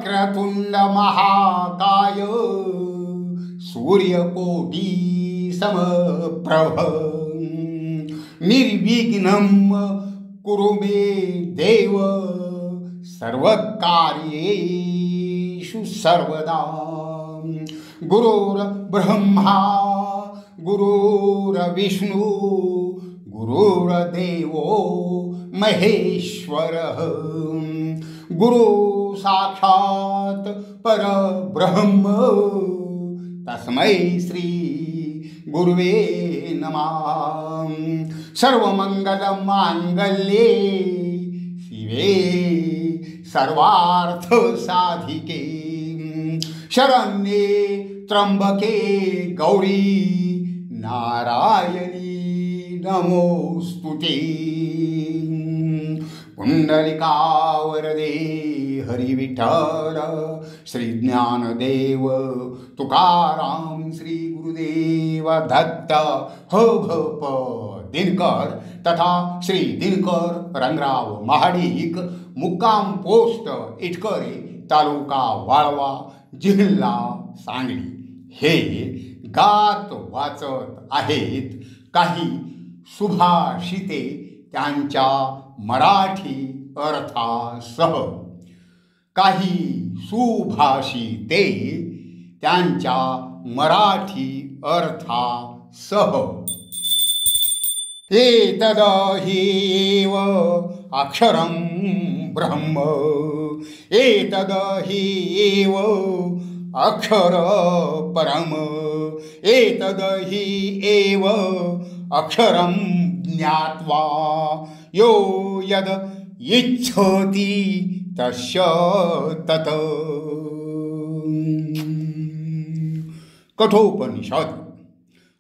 वक्रतुंड महाकाय सूर्यकोटी समप्रभ निर्विघ्नं कुरु मे देव सर्वकार्येषु सर्वदा। गुरुर्ब्रह्मा गुरुर्विष्णु गुरुर्देवो महेश्वरः गुरु साक्षात् परब्रह्म तस्मै श्री गुरुवे नमः। सर्वमंगलमांगल्ये शिवे सर्वार्थसाधिके शरण्ये त्र्यंबके गौरी नारायणी नमोस्तुते। पुंडलिकावरदे हरि विठ्ठल श्री ज्ञानदेव तुकाराम श्री गुरुदेव दत्त ह.भ.प. दिनकर तथा श्री दिनकर रंगराव महाडिक मुक्काम पोस्ट इटकरी तालुका वाळवा जिल्हा सांगली हे गात वाचत आहेत काही सुभाषिते त्यांच्या मराठी अर्थासह। काही सुभाषिते त्यांच्या मराठी अर्थासह। एतदहि एव अक्षरं ब्रह्म एतदहि एव अक्षर परम एतदहि एव अक्षरं ज्ञात्वा यो यद इच्छति तस्य तत्। कठोपनिषद।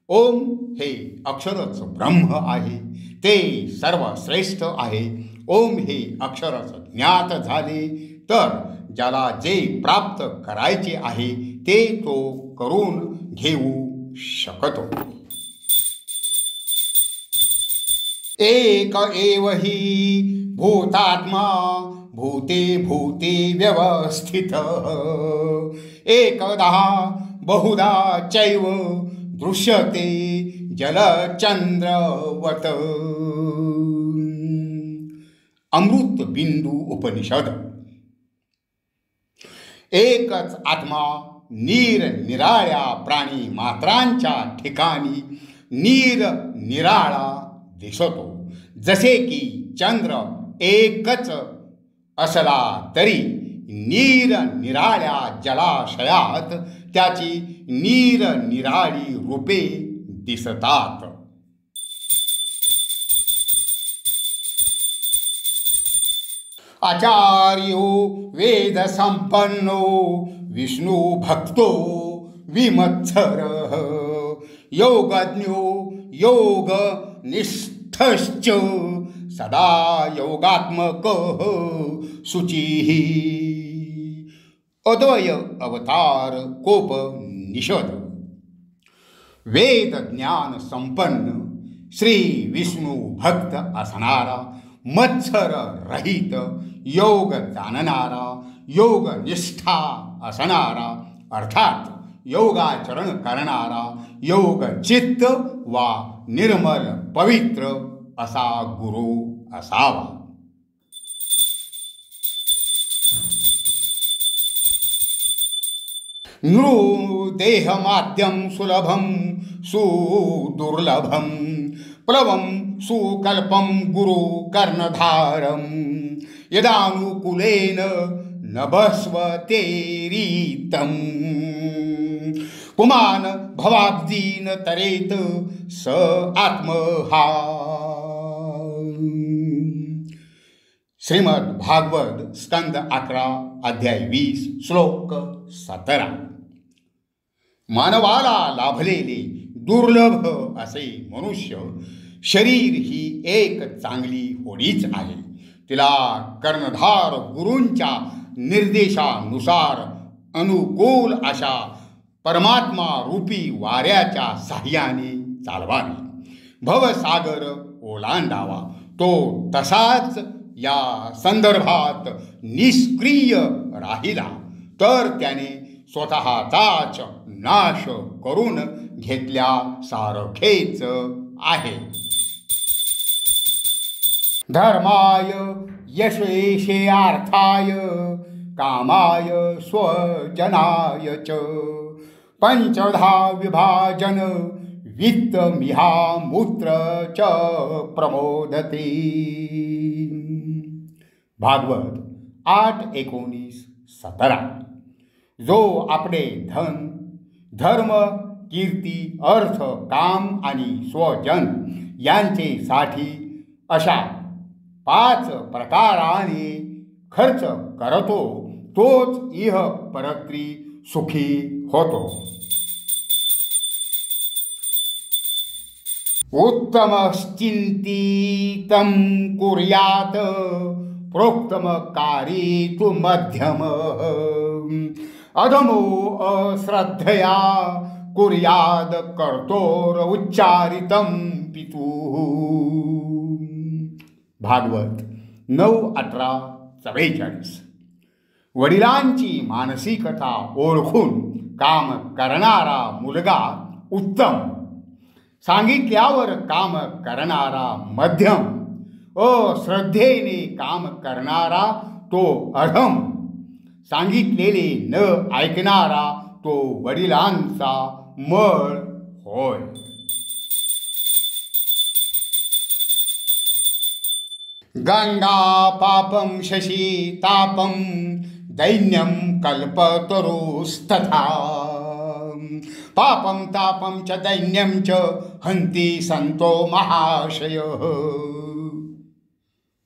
ओम हे अक्षरच ब्रह्म आहे, ते सर्वश्रेष्ठ आहे। ओम हे अक्षरच ज्ञात झाले तर ज्याला जे प्राप्त करायचे आहे ते तो करून घेऊ शकतो। एक एव हि भूतात्मा भूते भूते व्यवस्थित एकदा बहुधा चैव दृश्यते जलचंद्रवत। अमृत बिंदू उपनिषद। एकच आत्मा निराळ्या प्राणी मात्रांच्या ठिकाणी निराळा दिसतो। जसे की चंद्र एकच असला तरी निराळ्या जलाशयात त्याची निराळी रूपे दिसतात। आचार्यो वेद संपन्नो विष्णु भक्तो विमत्सरः योगज्ञो योग निष्ठश्च सदा योगात्मकः शुचिः। अद्वय अवतार कोपनिषद। वेद ज्ञान संपन्न श्री विष्णु भक्त असणारा मत्सर रहित योग जाणणारा योग निष्ठा असणारा अर्थात योगाचरण करणारा योग चित्त वा निर्मल पवित्र असा गुरु असावा। नृदेहमाद्यं सुलभं सुदुर्लभं प्लवं सुकल्पं गुरु कर्णधारं यदानुकूलेन नभस्वतेरीतं पुमान भवाब्दीन तरेत स आत्महा। श्रीमद् भागवत स्कंद 11 अध्याय 20 श्लोक 17। मानवाला लाभलेले दुर्लभ असे मनुष्य शरीर ही एक चांगली होडीच आहे। तिला कर्णधार गुरूंच्या निर्देशानुसार अनुकूल अशा परमात्मा रूपी वाऱ्याच्या साह्याने चालवावी। भवसागर ओलांडावा। तो तसाच या संदर्भात निष्क्रिय राहिला तर त्याने स्वतःचाच नाश करून घेतल्यासारखेच आहे. धर्माय यशेषार्थाय कामाय स्वजनाय च पंचधा विभाजन वित्तमिहा मूत्र च प्रमोदते. भागवत 8:19-17. जो आपले धन, धर्म, कीर्ती, अर्थ, काम आणि स्वजन यांचेसाठी अशा 5 प्रकाराने खर्च करतो तोच इह परत्री सुखी होतो. उत्तमश्चिंतितं कुर्यात् प्रोक्तम कारितु मध्यम अधमो अश्रद्धया कुर्याद कर्तोर उच्चारितं पितुः. भागवत 9:18-44. वडिलांची मानसिकता ओळखून काम करणारा मुलगा उत्तम, सांगितल्यावर काम करणारा मध्यम, अश्रद्धेने काम करणारा तो अधम, सांगितलेले न ऐकणारा तो वडिलांचा मळ होय. गंगा पापं शशी तापं दैन्यं कल्पतरुस्तथा पापं तापं च दैन्यं च हन्ति संतो महाशयः.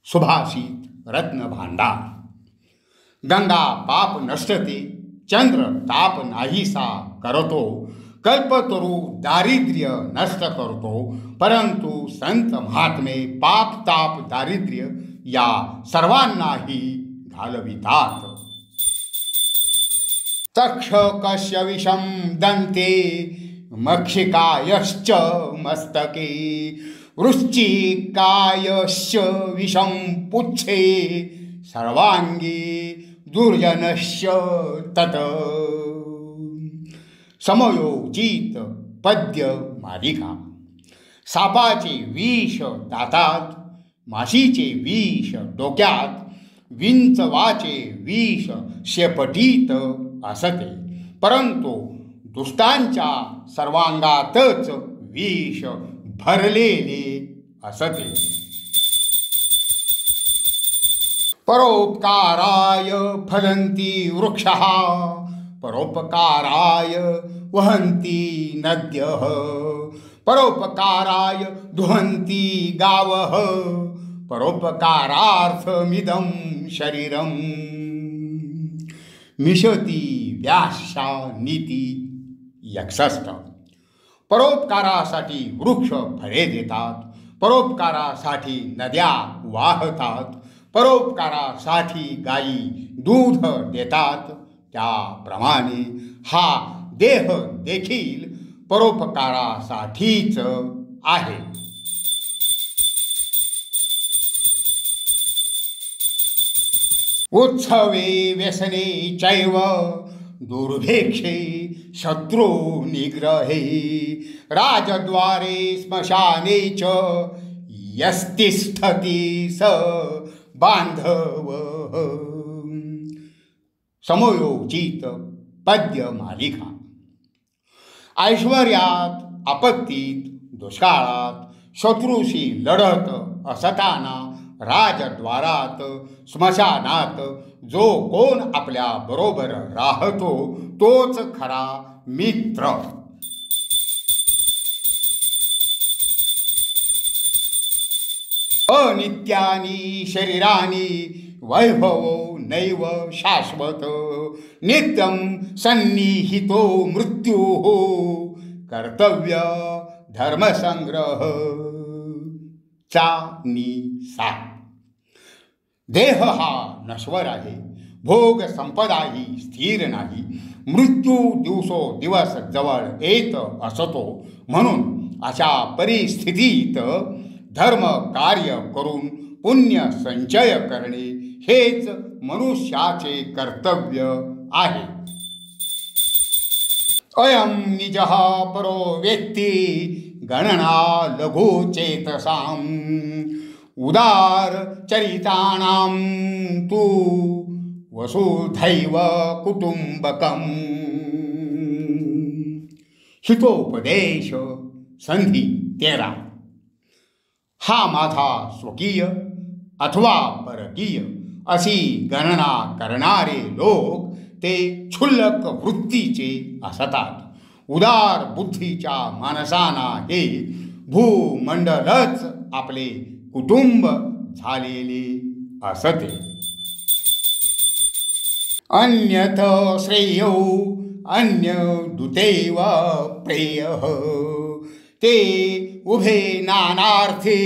सुभाषित रत्न भांडार. गंगा पाप नष्टते, चंद्र ताप नाहीसा करतो, कल्पतरू दारिद्र्य नष्ट करतो, परंतु संत महात्मे पाप ताप दारिद्र्य या सर्वांनाही घालवितात. तक्षकस्य विषं दन्ते मक्षिकायश्च मस्तके वृश्चिकायश्च विषं पुच्छे सर्वांगी दुर्जनस्य तत. समयोचित पद्य मालिका. सापाचे विष दातात, माशीचे विष डोक्यात, विंचवाचे विष शेपटीत असते, परंतु दुष्टांच्या सर्वांगातच विष भरलेले असते. परोपकाराय फलन्ति वृक्षः परोपकाराय वहन्ति नद्यः परोपकाराय दुहन्ति गावः परोपकारार्थमिदं शरीरम्. मिषति व्यासा नीती 61. परोपकारासाठी वृक्ष फळे देतात, परोपकारासाठी नद्या वाहतात, परोपकारासाठी गायी दूध देतात, त्याप्रमाणे हा देह देखील परोपकारासाठीच आहे. उत्सवे व्यसने चैव दुर्भिक्षे शत्रु निग्रहे राजद्वारे श्मशाने च यस्तिष्ठति स बांधव. समयोचित पद्य मालिका. ऐश्वर्यात, आपत्तीत, दुष्काळात, शत्रूशी लढत असताना राजद्वारात, स्मशानात जो कोण आपल्या बरोबर राहतो तोच खरा मित्र. अनित्यानि शरीरानि वैभवो नैव शाश्वत नित्यं सन्निहितो मृत्युः कर्तव्य धर्मसंग्रह. चा नि सा. देह हा नश्वर आहे, भोग संपदाही स्थिर नाही, मृत्यू दिवसोदिवस जवळ येत असतो. म्हणून अशा परिस्थितीत धर्म कार्य करून पुण्य संचय करणे हेच मनुष्याचे कर्तव्य आहे. अयं निजः परो वेत्ति गणना लघुचेतसाम् उदार चरितानां तु वसुधैव कुटुंबकम्। हितोपदेश संधी 13। हा माझा स्वकीय अथवा परकीय अशी गणना करणारे लोक ते क्षुल्लक वृत्तीचे असतात। उदार बुद्धीच्या माणसांना हे भूमंडलच आपले कुटुंब झालेले असते। अन्यथ श्रेयो अन्य दुतेव प्रेयः ते उभे नानार्थे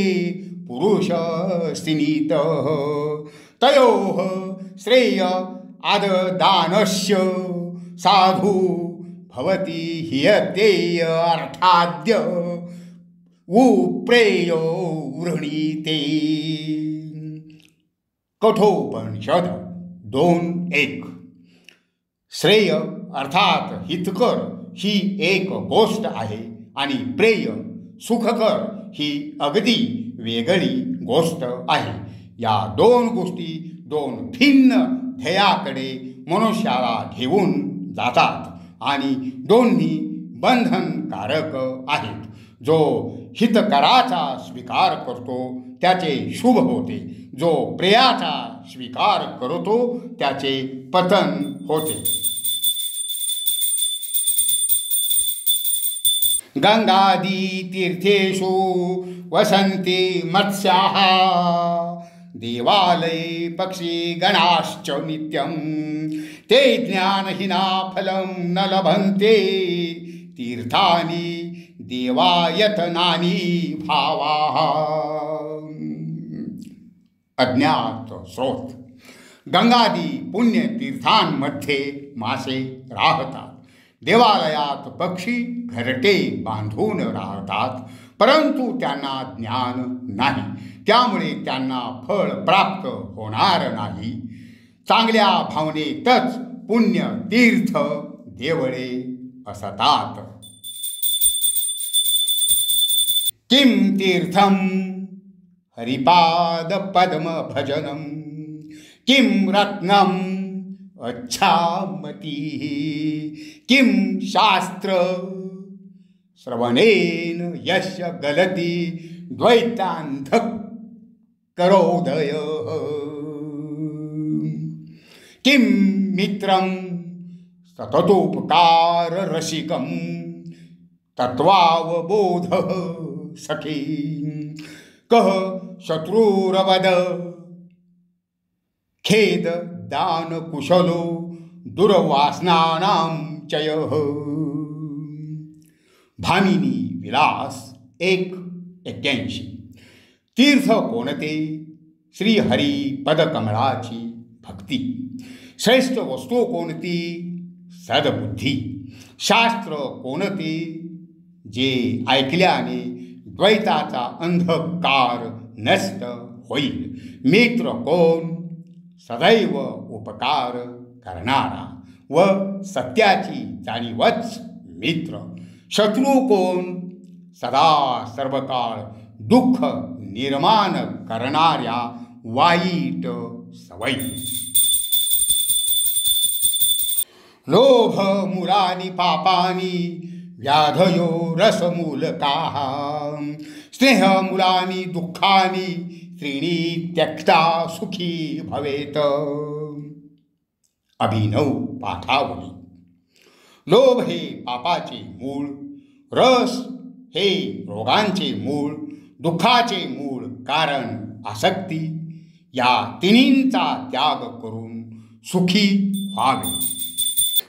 पुरुष स्थिनीतः तयोः श्रेय आददानस्य साधु भवति ह्यतेय अर्थाद्य उप्रेयो वृणीते। कठोपनिषद 2:1। श्रेय अर्थात हितकर ही एक गोष्ट आहे आणि प्रेय सुखकर ही अगदी वेगळी गोष्ट आहे। या दोन गोष्टी दोन भिन्न ध्येयाकडे मनुष्याला घेऊन जातात आणि दोन्ही बंधनकारक आहेत। जो हितकराचा स्वीकार करतो त्याचे शुभ होते, जो प्रेयाचा स्वीकार करतो त्याचे पतन होते। गंगादी तीर्थेषु वसन्ति मत्स्याः देवालये पक्षिगणाश्च नित्यं ते ज्ञानहीना फलं न लभन्ते तीर्थानि देवायतनानि भावाः। अज्ञात स्रोत। गंगादी पुण्य तीर्थांमध्ये मासे राहतात, देवालयात पक्षी घरटे बांधून राहतात, परंतु त्यांना ज्ञान नाही, त्यामुळे त्यांना फळ प्राप्त होणार नाही। चांगल्या भावनेतच पुण्य तीर्थ देवळे असतात। किं तीर्थम हरिपाद पद्म भजनम किं रत्नम अच्छामती किं शास्त्र श्रवणेन यस्य गलति द्वैतांध करोदय किं मित्रं सततोपकार रसिकं तत्वावबोध सखी कह शत्रुरवद खेद दान कुशलो दुर्वासनानां चयः। भामिनी विलास 1:81। तीर्थ कोणते? श्रीहरी पदकमळाची भक्ती। श्रेष्ठ वस्तू कोणती? सद्बुद्धी। शास्त्र कोणते? जे ऐकल्याने द्वैताचा अंधकार नष्ट होईल। मित्र कोण? सदैव उपकार करणारा व सत्याची जाणीवच मित्र। शत्रू कोण? सदा सर्वकाळ दुःख निर्माण करणाऱ्या वाईट सवयी। लोभ मूलानि पापानि व्याधयो रसमूलकाः स्नेह मूलानि दुःखानि त्रीणि त्यक्ता सुखी भवेत। अभिनव पाठावली। लोभ हे पापाचे मूळ, रस हे रोगांचे मूळ, दुःखाचे मूळ कारण आसक्ती। या तिन्हींचा त्याग करून सुखी व्हावे।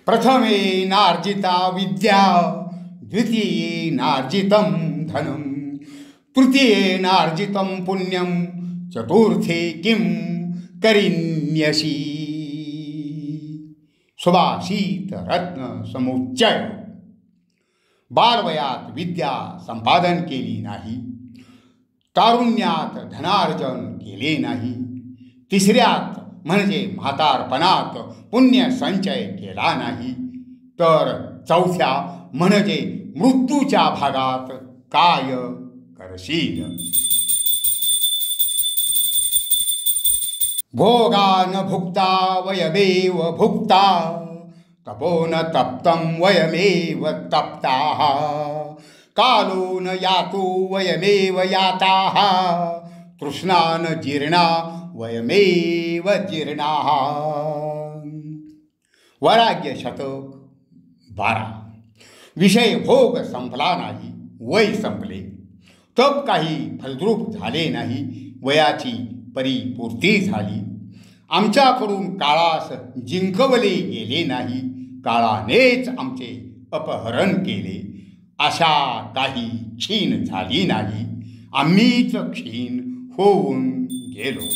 प्रथमे नार्जिता विद्या द्वितीये नार्जितं धनं तृतीये नार्जितं पुण्यं चतुर्थे किं करिष्यसि। सुभाषित रत्न समुच्चय। बालवयात विद्या संपादन केली नाही, तारुण्यात धनार्जन केले नाही, तिसऱ्यात म्हणजे म्हातारपणात पुण्य संचय केला नाही, तर चौथ्या म्हणजे मृत्यूच्या भागात काय करशील. भोगान भुक्ता वयमेव भुक्ता तपोन तप्तं वयमेव तप्ताः कालो न यातो वयमेव याताः तृष्णान जीर्णा वयमेव जीर्णाः. वैराग्य शतक 12. विषय भोग संपला नाही, वय संपले. तप काही फलद्रूप झाले नाही, वयाची परिपूर्ती झाली. आमच्याकडून काळास जिंकवले गेले नाही, काळानेच आमचे अपहरण केले. आशा काही क्षीण झाली नाही, आम्हीच क्षीण होऊन गेलो.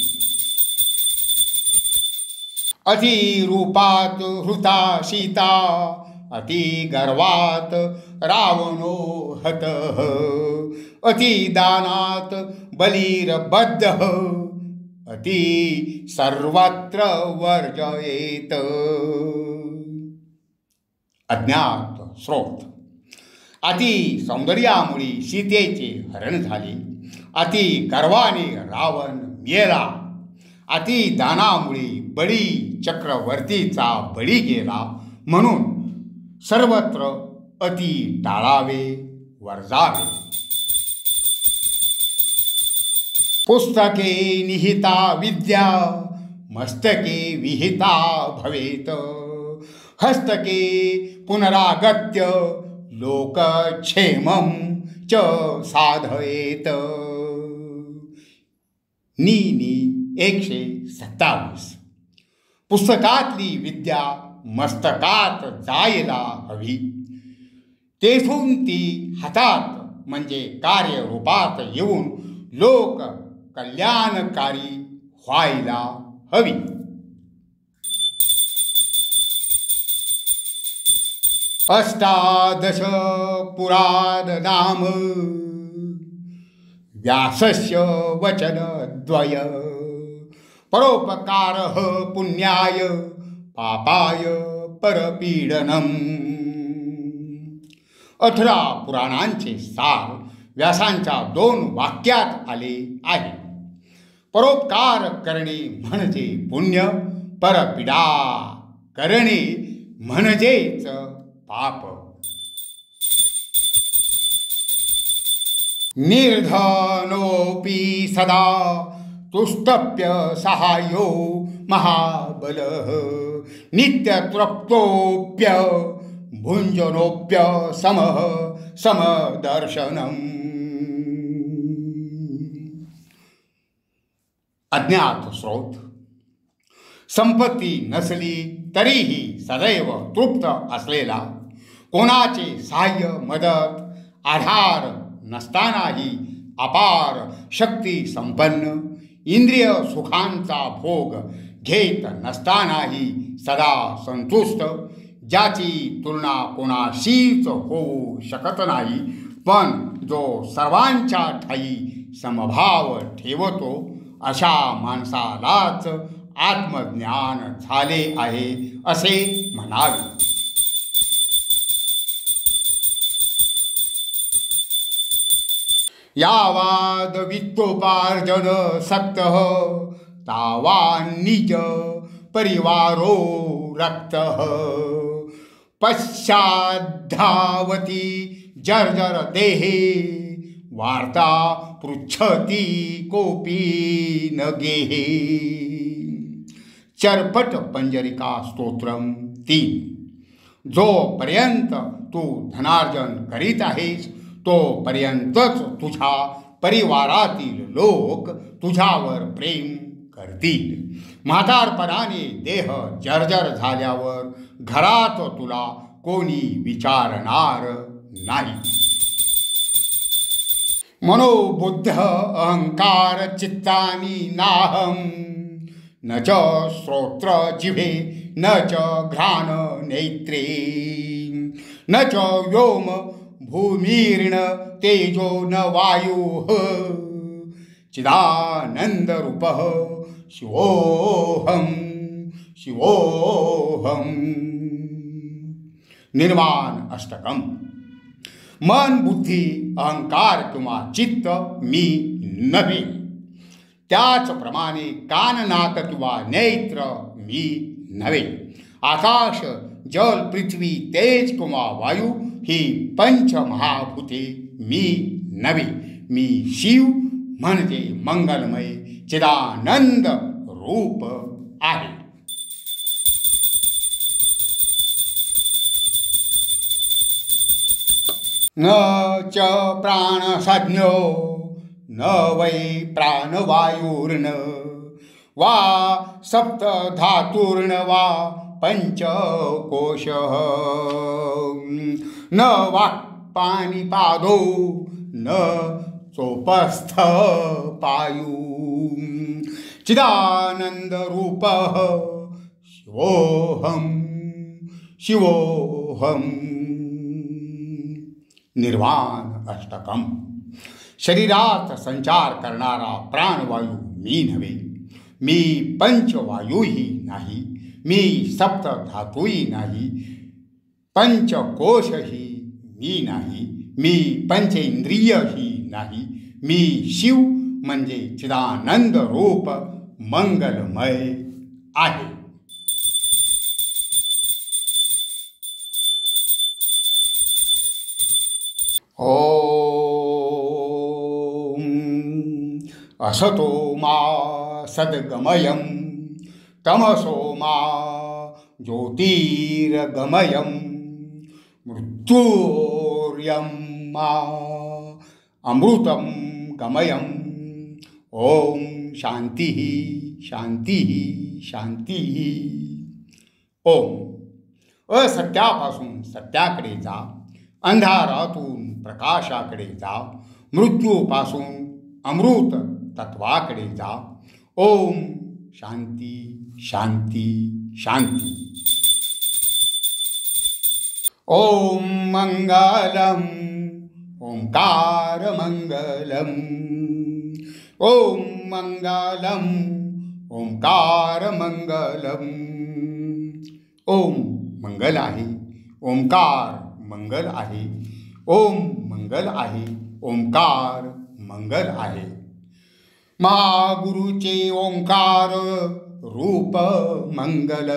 अति रूपात हृता सीता अति गर्वात रावणो हतः अति दानात बलिर्बद्धः अति सर्वत्र वर्जयेत. अज्ञात स्रोत. अति सौंदर्यामुळे सीतेचे हरण झाले, अति गर्वाने रावण मेला, अति दानामुळे बळी चक्रवर्तीचा बळी गेला. म्हणून सर्वत्र अति टाळावे, वर्जावे. पुस्तके निहिता विद्या मस्तके विहिता भवेत हस्तके पुनरागत्य लोकक्षेमं च साधयेत. नी 127. पुस्तकातली विद्या मस्तकात जायला हवी, तेथून ती हातात म्हणजे कार्यरूपात येऊन लोक कल्याणकारी व्हायला हवी. अष्टादश पुराणनाम व्यासस्य वचनद्वय परोपकारः पुण्याय पापाय परपीडनम. 18 पुराणांचे सार व्यासांच्या 2 वाक्यात आले आहे. परोपकार करणे म्हणजे पुण्य, परपीडा करणे म्हणजेच पाप. निर्धनोपि सदा तुष्टप्य सहायो महाबलः नित्यतृप्तोप्य भुंजनोप्य समः समदर्शनम्. अज्ञात स्रोत. संपत्ती नसली तरीही सदैव तृप्त असलेला, कोणाचे सहाय्य मदत आधार नसतानाही अपार शक्ती संपन्न, इंद्रिय सुखांचा भोग घेत नसतानाही सदा संतुष्ट, ज्याची तुलना कोणाशीच होऊ शकत नाही, पण जो सर्वांच्या ठायी समभाव ठेवतो, अशा माणसालाच आत्मज्ञान झाले आहे असे म्हणावे. यावाद वित्तोपार्जन सक्तः तावान निज परिवारो रक्तः पश्चाद्धावती जर्जर देहे वार्ता पृच्छति कोपी न गेहे. चरपट पंजरिका स्तोत्रम 3. जोपर्यंत तू धनार्जन करीत आहेस तोपर्यंतच तुझ्या परिवारातील लोक तुझ्यावर प्रेम करतील. म्हातारपणाने देह जर्जर झाल्यावर घरात तुला कोणी विचारणार नाही. मनोबुद्ध अहंकार चित्तानि नाहं न च श्रोत्र जिह्वे न च घ्राण नेत्रे न च व्योम भूमिर्न तेजो न वायुः चिदानन्दरूपः शिवोऽहं शिवोऽहम्. निर्वाण अष्टकम. मन, बुद्धी, अहंकार किंवा चित्त मी नव्हे. त्याचप्रमाणे कान, नाक किंवा नेत्र मी नव्हे. आकाश, जल, पृथ्वी, तेज किंवा वायू ही पंचमहाभूते मी नव्हे. मी शिव म्हणजे मंगलमय चिदानंद रूप आहे. न च प्राणसंज्ञो न वै प्राणवायुर्न वा सप्तधातुर्न वा पंचकोशः. न वाक्पाणिपादो न सोपस्थ पायु. चिदानन्दरूपः शिवोऽहं शिवोऽहं. निर्वाण अष्टकम. शरीरात संचार करणारा प्राणवायू मी नव्हे. मी पंचवायूही नाही. मी सप्तधातूही नाही. पंचकोशही मी नाही. मी पंचेंद्रियही नाही. मी शिव म्हणजे चिदानंद रूप मंगलमय आहे. ओम असतो मा सद्गमयं तमसो मा ज्योतिर्गमयं मृत्योर्यं मा अमृतं गमयं. ओम शांति शांति शांति. ओम असत्यापासून सत्याकडे जा. अंधारातून प्रकाशाकडे जा. मृत्यूपासून अमृत तत्वाकडे जा. ओम शांती शांती शांती. ओम मंगलम ओंकार मंगलम. ओम मंगलम ओंकार मंगलम. ओम मंगल आहे. ओंकार मंगल आहे. ओम मंगल आहे. ओंकार मंगल आहे. महागुरुचे ओंकार रूप मंगल.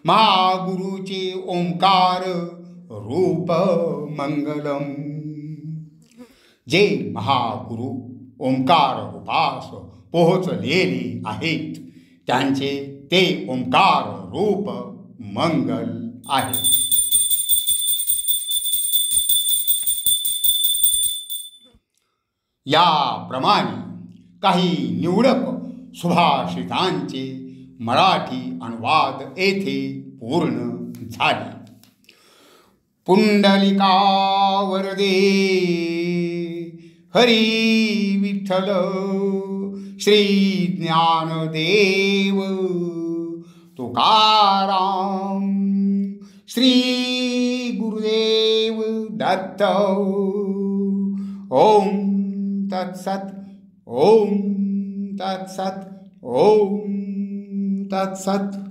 महागुरुचे ओंकार रूप मंगलम. जे महागुरु ओंकार रूपास पोहोचलेले आहेत त्यांचे ते ओंकार रूप मंगल आहे. याप्रमाणे काही निवडक सुभाषितांचे मराठी अनुवाद येथे पूर्ण झाले. पुंडलिका वरदे हरी विठ्ठल श्री ज्ञानदेव तुकाराम श्री गुरुदेव दत्त. ओम तत्सत. ओम तत्सत. ओम तत्सत.